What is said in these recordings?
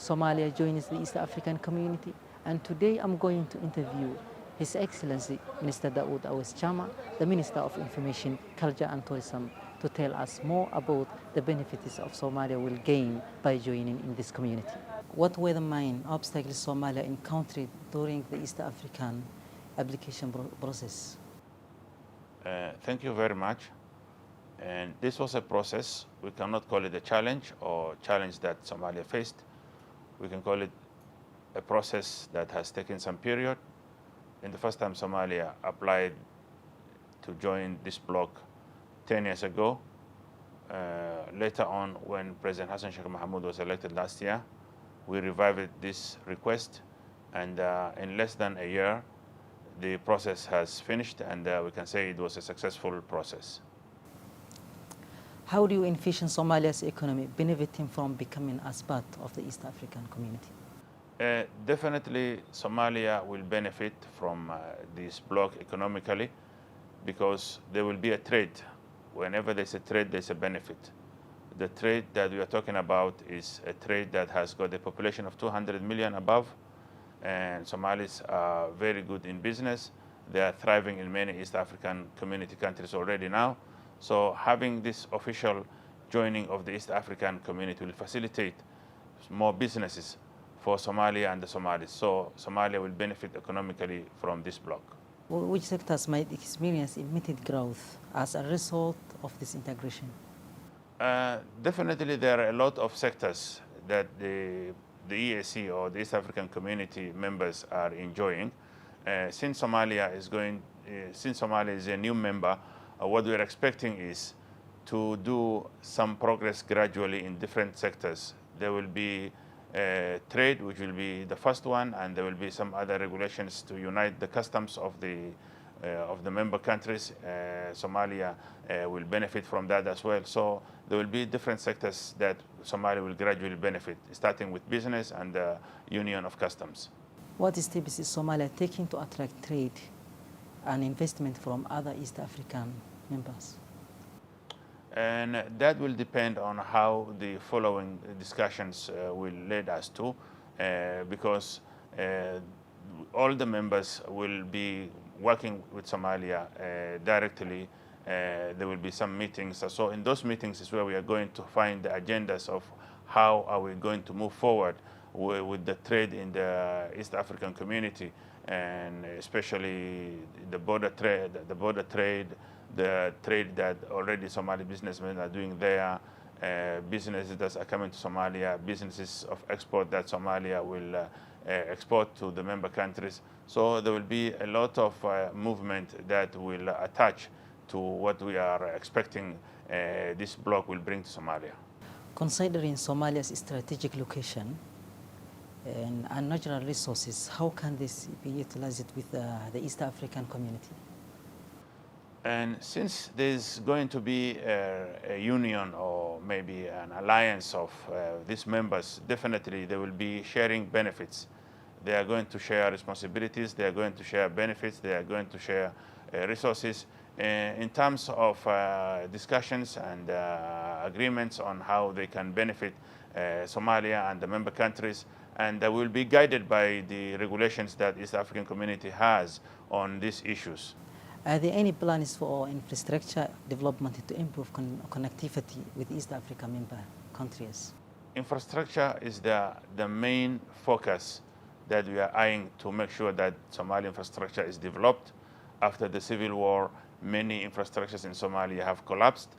Somalia joins the East African community, and today I'm going to interview His Excellency Minister Daoud Aweys Chama, the Minister of Information, Culture and Tourism, to tell us more about the benefits of Somalia will gain by joining in this community. What were the main obstacles Somalia encountered during the East African application process? Thank you very much. And this was a process. We cannot call it a challenge or challenge that Somalia faced. We can call it a process that has taken some period. In the first time Somalia applied to join this bloc 10 years ago. Later on, when President Hassan Sheikh Mohamud was elected last year, we revived this request, and in less than a year, the process has finished, and we can say it was a successful process. How do you envision Somalia's economy benefiting from becoming as part of the East African community? Definitely, Somalia will benefit from this bloc economically because there will be a trade. Whenever there's a trade, there's a benefit. The trade that we are talking about is a trade that has got a population of 200 million above, and Somalis are very good in business. They are thriving in many East African community countries already now. So having this official joining of the East African community will facilitate more businesses for Somalia and the Somalis. So Somalia will benefit economically from this bloc. Which sectors might experience immediate growth as a result of this integration? Definitely there are a lot of sectors that the EAC or the East African community members are enjoying. Since Somalia is a new member, what we're expecting is to do some progress gradually in different sectors. There will be trade, which will be the first one, and there will be some other regulations to unite the customs of the member countries. Somalia will benefit from that as well. So there will be different sectors that Somalia will gradually benefit, starting with business and the union of customs. What steps is Somalia taking to attract trade and investment from other East African members? And that will depend on how the following discussions will lead us to, because all the members will be working with Somalia directly. There will be some meetings. So in those meetings is where we are going to find the agendas of how are we going to move forward with the trade in the East African community, and especially the border trade, the trade that already Somali businessmen are doing there, businesses that are coming to Somalia, businesses of export that Somalia will export to the member countries. So there will be a lot of movement that will attach to what we are expecting this bloc will bring to Somalia. Considering Somalia's strategic location and natural resources, how can this be utilized with the East African community? And since there's going to be a union or maybe an alliance of these members, definitely they will be sharing benefits. They are going to share responsibilities, they are going to share benefits, they are going to share resources. In terms of discussions and agreements on how they can benefit Somalia and the member countries, and they will be guided by the regulations that East African community has on these issues. Are there any plans for infrastructure development to improve connectivity with East Africa member countries? Infrastructure is the main focus that we are eyeing to make sure that Somali infrastructure is developed. After the civil war, many infrastructures in Somalia have collapsed.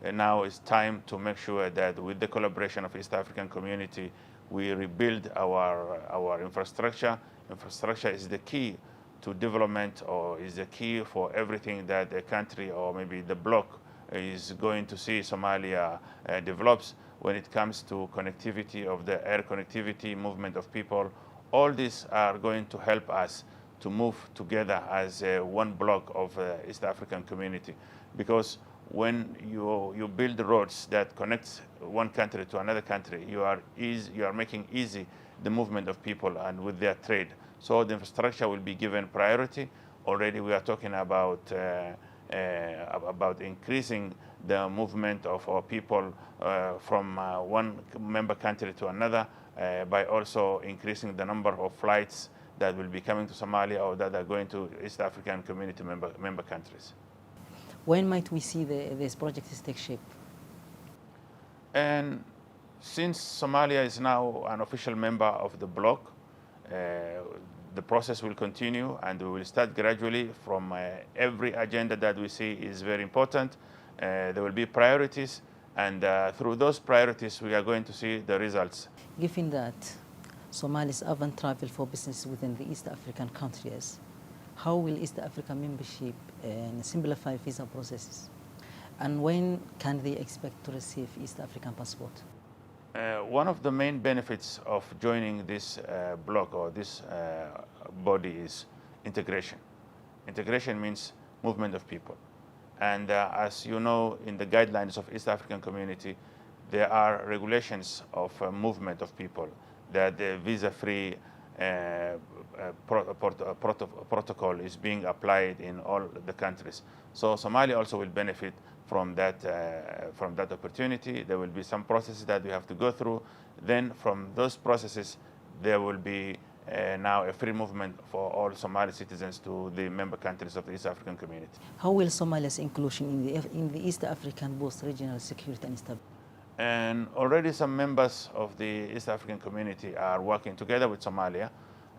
And now it's time to make sure that with the collaboration of East African community, we rebuild our infrastructure. Infrastructure is the key to development, or is the key for everything that a country or maybe the bloc is going to see Somalia develops when it comes to connectivity of the air connectivity, movement of people. All these are going to help us to move together as one bloc of East African community. Because when you build roads that connect one country to another country, you are making easy the movement of people and with their trade. So the infrastructure will be given priority. Already we are talking about increasing the movement of our people from one member country to another, by also increasing the number of flights that will be coming to Somalia or that are going to East African community member countries. When might we see this project take shape? And since Somalia is now an official member of the bloc, the process will continue and we will start gradually from every agenda that we see is very important. There will be priorities, and through those priorities we are going to see the results. Given that Somalis haven't traveled for business within the East African countries, how will East Africa membership simplify visa processes? And when can they expect to receive East African passport? One of the main benefits of joining this bloc or this body is integration. Integration means movement of people. And as you know, in the guidelines of East African community, there are regulations of movement of people, that the visa-free protocol is being applied in all the countries. So Somalia also will benefit from that opportunity. There will be some processes that we have to go through. Then from those processes, there will be now a free movement for all Somali citizens to the member countries of the East African community. How will Somalia's inclusion in the East African boost regional security and stability? And already some members of the East African community are working together with Somalia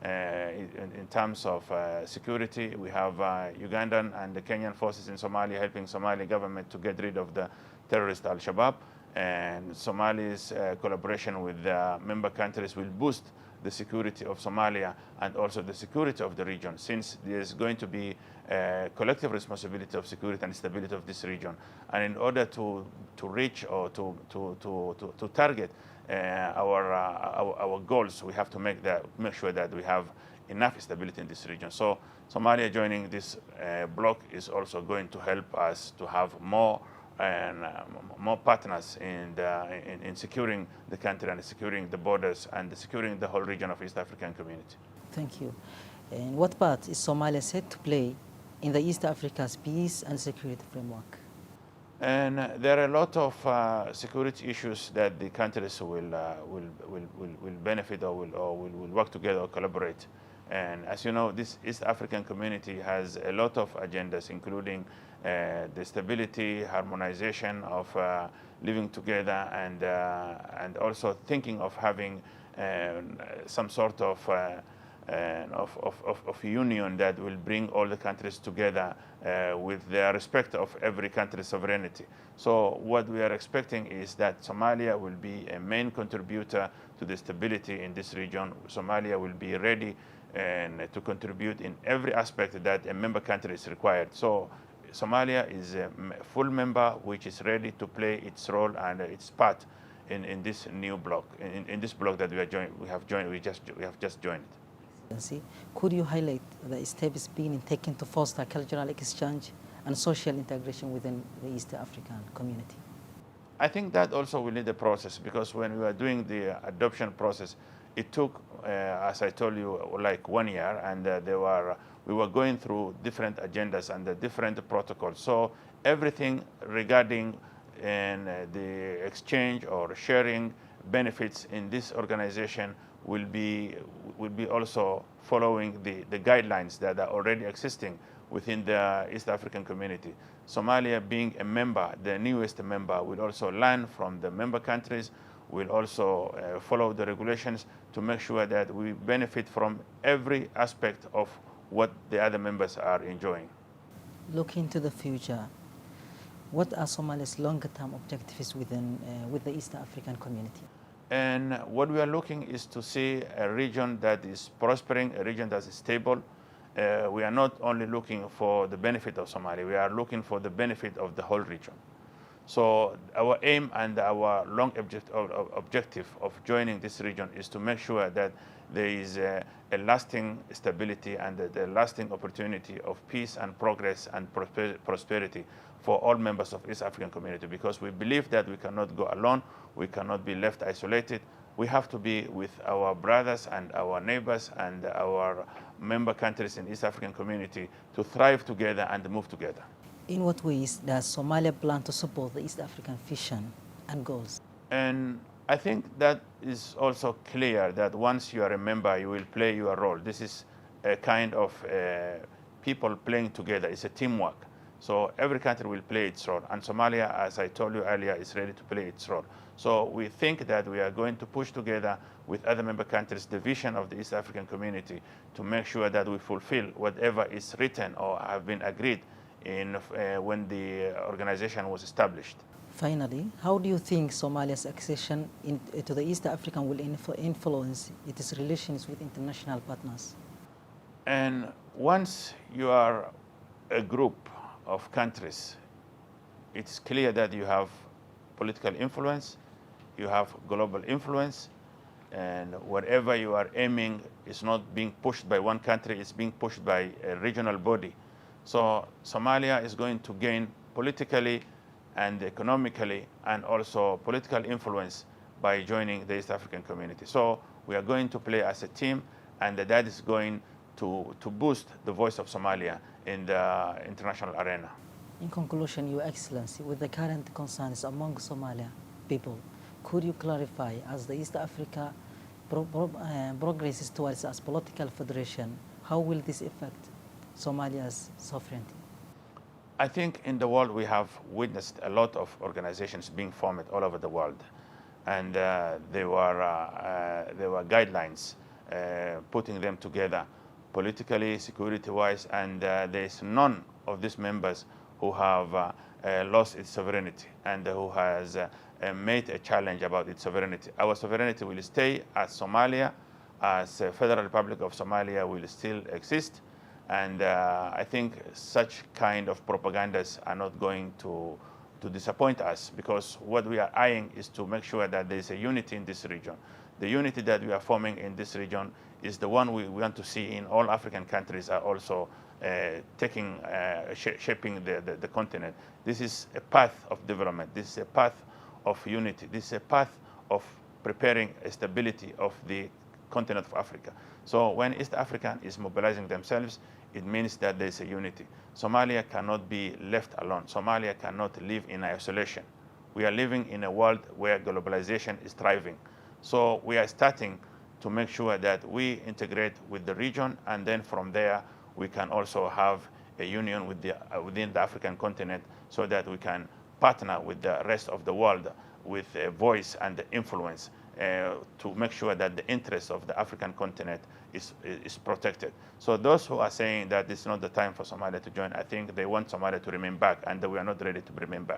in terms of security. We have Ugandan and the Kenyan forces in Somalia helping Somali government to get rid of the terrorist Al-Shabaab. And Somalia's collaboration with the member countries will boost the security of Somalia and also the security of the region, since there's going to be a collective responsibility of security and stability of this region. And in order to reach or to target our goals, we have to make sure that we have enough stability in this region. So Somalia joining this bloc is also going to help us to have more partners in securing the country and securing the borders and securing the whole region of East African community. Thank you. And what part is Somalia set to play in the East Africa's peace and security framework? And there are a lot of security issues that the countries will benefit or will work together or collaborate. And as you know, this East African community has a lot of agendas, including the stability, harmonization of living together, and also thinking of having some sort of union that will bring all the countries together with the respect of every country's sovereignty. So what we are expecting is that Somalia will be a main contributor to the stability in this region. Somalia will be ready to contribute in every aspect that a member country is required. So Somalia is a full member which is ready to play its role and its part in this new bloc, in this bloc that we have just joined. Could you highlight the steps being taken to foster cultural exchange and social integration within the East African community? I think that also will need a process, because when we were doing the adoption process, it took, as I told you, like 1 year, and we were going through different agendas and the different protocols. So everything regarding the exchange or sharing benefits in this organization will be also following the guidelines that are already existing within the East African community. Somalia being a member, the newest member, will also learn from the member countries, will also follow the regulations to make sure that we benefit from every aspect of what the other members are enjoying. Looking to the future, what are Somalia's longer-term objectives with the East African community? And what we are looking is to see a region that is prospering, a region that is stable. We are not only looking for the benefit of Somalia, we are looking for the benefit of the whole region. So our aim and our long objective of joining this region is to make sure that there is a lasting stability and a lasting opportunity of peace and progress and prosperity for all members of East African community, because we believe that we cannot go alone, we cannot be left isolated. We have to be with our brothers and our neighbors and our member countries in East African community to thrive together and move together. In what ways does Somalia plan to support the East African vision and goals? And I think that is also clear that once you are a member, you will play your role. This is a kind of people playing together. It's a teamwork. So every country will play its role. And Somalia, as I told you earlier, is ready to play its role. So we think that we are going to push together with other member countries the vision of the East African community to make sure that we fulfill whatever is written or have been agreed in when the organization was established. Finally, how do you think Somalia's accession to the East African will influence its relations with international partners? And once you are a group of countries, it's clear that you have political influence, you have global influence, and whatever you are aiming is not being pushed by one country, it's being pushed by a regional body. So Somalia is going to gain politically and economically and also political influence by joining the East African community. So we are going to play as a team, and that is going to boost the voice of Somalia in the international arena. In conclusion, Your Excellency, with the current concerns among Somalia people, could you clarify, as the East Africa progresses towards a political federation, how will this affect Somalia's sovereignty? I think in the world we have witnessed a lot of organizations being formed all over the world, and there were guidelines putting them together politically, security-wise, and there is none of these members who have lost its sovereignty and who has made a challenge about its sovereignty. Our sovereignty will stay as Somalia, as Federal Republic of Somalia will still exist. And I think such kind of propagandas are not going to disappoint us, because what we are eyeing is to make sure that there is a unity in this region. The unity that we are forming in this region is the one we want to see in all African countries are also shaping the continent. This is a path of development. This is a path of unity. This is a path of preparing a stability of the continent of Africa. So when East African is mobilizing themselves, it means that there is a unity. Somalia cannot be left alone. Somalia cannot live in isolation. We are living in a world where globalization is thriving. So we are starting to make sure that we integrate with the region, and then from there we can also have a union with within the African continent, so that we can partner with the rest of the world with a voice and influence to make sure that the interests of the African continent is protected. So those who are saying that it's not the time for Somalia to join, I think they want Somalia to remain back, and we are not ready to remain back.